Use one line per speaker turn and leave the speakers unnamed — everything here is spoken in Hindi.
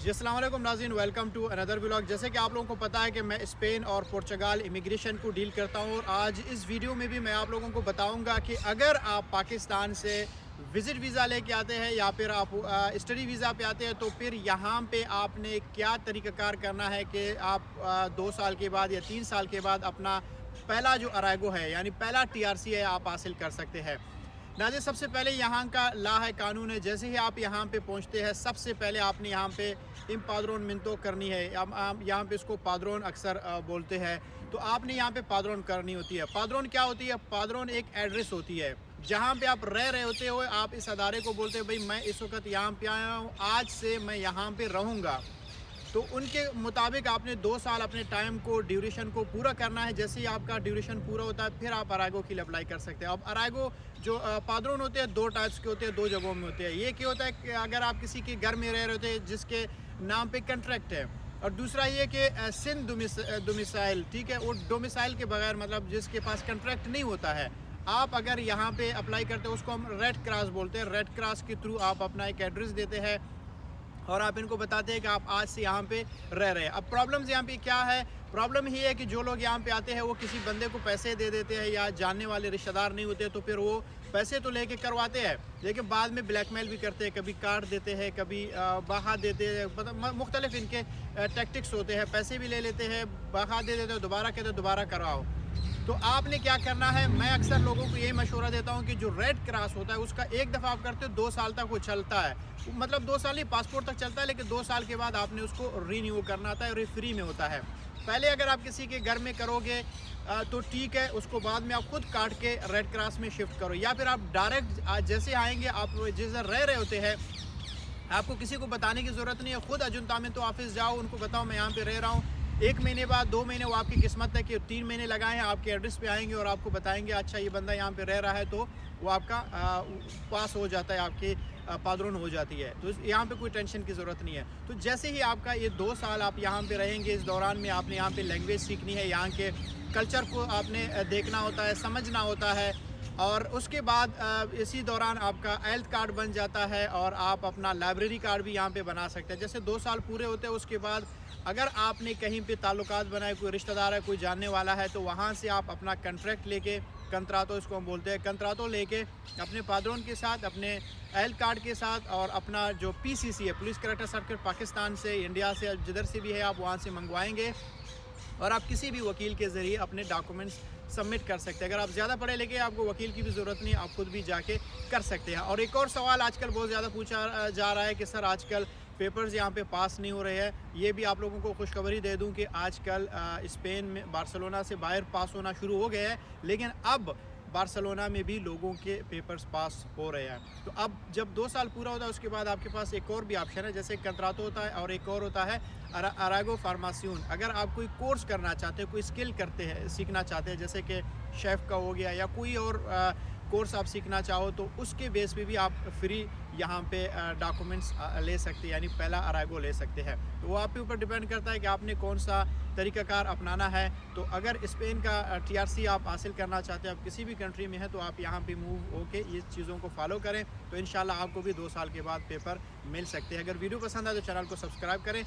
जी अस्सलाम वालेकुम नाज़रीन, वेलकम टू अनदर व्लॉग। जैसे कि आप लोगों को पता है कि मैं स्पेन और पुर्तगाल इमिग्रेशन को डील करता हूँ और आज इस वीडियो में भी मैं आप लोगों को बताऊंगा कि अगर आप पाकिस्तान से विज़िट वीज़ा लेके आते हैं या फिर आप स्टडी वीज़ा पे आते हैं तो फिर यहाँ पे आपने क्या तरीक़ाकार करना है कि आप 2 साल के बाद या 3 साल के बाद अपना पहला जो अराइगो है यानी पहला TRC है आप हासिल कर सकते हैं। नाज़रीन, सबसे पहले यहाँ का ला है, कानून है, जैसे ही आप यहाँ पे पहुँचते हैं सबसे पहले आपने यहाँ पे पादरोन मिनतो करनी है। हम यहाँ पे इसको पादरोन अक्सर बोलते हैं। तो आपने यहाँ पे पादरोन करनी होती है। पादरोन क्या होती है? पादरोन एक एड्रेस होती है जहाँ पे आप रह रहे होते हो। आप इस अदारे को बोलते हैं भाई मैं इस वक्त यहाँ पे आया हूँ, आज से मैं यहाँ पे रहूँगा। तो उनके मुताबिक आपने 2 साल अपने टाइम को ड्यूरेशन को पूरा करना है। जैसे ही आपका ड्यूरेशन पूरा होता है फिर आप अराइगो के लिए अप्लाई कर सकते हैं। अब अराइगो जो पादरोन होते हैं 2 टाइप्स के होते हैं, 2 जगहों में होते हैं। ये क्या होता है कि अगर आप किसी के घर में रह रहे होते हैं जिसके नाम पे कंट्रैक्ट है, और दूसरा ये कि सिन डोमिसाइल, ठीक है, वो डोमिसाइल के बगैर मतलब जिसके पास कंट्रैक्ट नहीं होता है, आप अगर यहाँ पे अप्लाई करते हो उसको हम रेड क्रॉस बोलते हैं। रेड क्रॉस के थ्रू आप अपना एक एड्रेस देते हैं और आप इनको बताते हैं कि आप आज से यहाँ पे रह रहे हैं। अब प्रॉब्लम्स यहाँ पे क्या है? प्रॉब्लम ये है कि जो लोग यहाँ पे आते हैं वो किसी बंदे को पैसे दे देते हैं या जानने वाले रिश्तेदार नहीं होते, तो फिर वो पैसे तो लेके करवाते हैं लेकिन बाद में ब्लैकमेल भी करते हैं। कभी कार्ड देते हैं, कभी बहा देते हैं, मतलब मुख्तलिफ इनके टैक्टिक्स होते हैं। पैसे भी ले लेते हैं, बहा दे देते हैं, दोबारा कहते हैं दोबारा करवाओ। तो आपने क्या करना है, मैं अक्सर लोगों को यही मशवरा देता हूँ कि जो रेड क्रॉस होता है उसका एक दफ़ा आप करते हो 2 साल तक वो चलता है। मतलब 2 साल ही पासपोर्ट तक चलता है, लेकिन 2 साल के बाद आपने उसको रीन्यू करना होता है और ये फ्री में होता है। पहले अगर आप किसी के घर में करोगे तो ठीक है, उसको बाद में आप खुद काट के रेड क्रॉस में शिफ्ट करो, या फिर आप डायरेक्ट जैसे आएंगे, आप जिस रह रहे होते हैं आपको किसी को बताने की ज़रूरत नहीं है। खुद अजुंतामिंतो तो ऑफिस जाओ, उनको बताओ मैं यहाँ पे रह रहा हूँ। 1 महीने बाद, 2 महीने, वो आपकी किस्मत है कि 3 महीने लगाए हैं, आपके एड्रेस पे आएंगे और आपको बताएंगे अच्छा ये बंदा यहाँ पे रह रहा है, तो वो आपका पास हो जाता है, आपकी पादरोन हो जाती है। तो यहाँ पे कोई टेंशन की ज़रूरत नहीं है। तो जैसे ही आपका ये 2 साल आप यहाँ पे रहेंगे, इस दौरान में आपने यहाँ पे लैंग्वेज सीखनी है, यहाँ के कल्चर को आपने देखना होता है, समझना होता है। और उसके बाद इसी दौरान आपका हेल्थ कार्ड बन जाता है और आप अपना लाइब्रेरी कार्ड भी यहाँ पे बना सकते हैं। जैसे 2 साल पूरे होते हैं उसके बाद अगर आपने कहीं पे ताल्लुकात बनाए, कोई रिश्तेदार है, कोई जानने वाला है, तो वहाँ से आप अपना कंट्रैक्ट लेके, कंत्रातो इसको हम बोलते हैं, कंत्रातो लेके अपने पादरोन के साथ, अपने हेल्थ कार्ड के साथ और अपना जो PCC है, पुलिस कैरेक्टर सर्टिफिकेट, पाकिस्तान से, इंडिया से, जिधर से भी है आप वहाँ से मंगवाएंगे और आप किसी भी वकील के ज़रिए अपने डॉक्यूमेंट्स सबमिट कर सकते हैं। अगर आप ज़्यादा पढ़े लिखे, आपको वकील की भी ज़रूरत नहीं, आप खुद भी जाके कर सकते हैं। और एक और सवाल आजकल बहुत ज़्यादा पूछा जा रहा है कि सर आजकल पेपर्स यहाँ पे पास नहीं हो रहे हैं। ये भी आप लोगों को खुशखबरी दे दूँ कि आजकल स्पेन में बार्सिलोना से बाहर पास होना शुरू हो गया है, लेकिन अब बार्सिलोना में भी लोगों के पेपर्स पास हो रहे हैं। तो अब जब 2 साल पूरा होता है उसके बाद आपके पास एक और भी ऑप्शन है, जैसे कंत्रातो होता है और एक और होता है अराइगो फार्मासियून। अगर आप कोई कोर्स करना चाहते हैं, कोई स्किल करते हैं, सीखना चाहते हैं, जैसे कि शेफ़ का हो गया या कोई और कोर्स आप सीखना चाहो, तो उसके बेस पे भी आप फ्री यहाँ पे डॉक्यूमेंट्स ले सकते हैं, यानी पहला अराइगो ले सकते हैं। तो वो आपके ऊपर डिपेंड करता है कि आपने कौन सा तरीक़ाकार अपनाना है। तो अगर स्पेन का TRC आप हासिल करना चाहते हैं, आप किसी भी कंट्री में हैं, तो आप यहाँ पे मूव होके ये चीज़ों को फॉलो करें, तो इंशाल्लाह आपको भी 2 साल के बाद पेपर मिल सकते हैं। अगर वीडियो पसंद आए तो चैनल को सब्सक्राइब करें।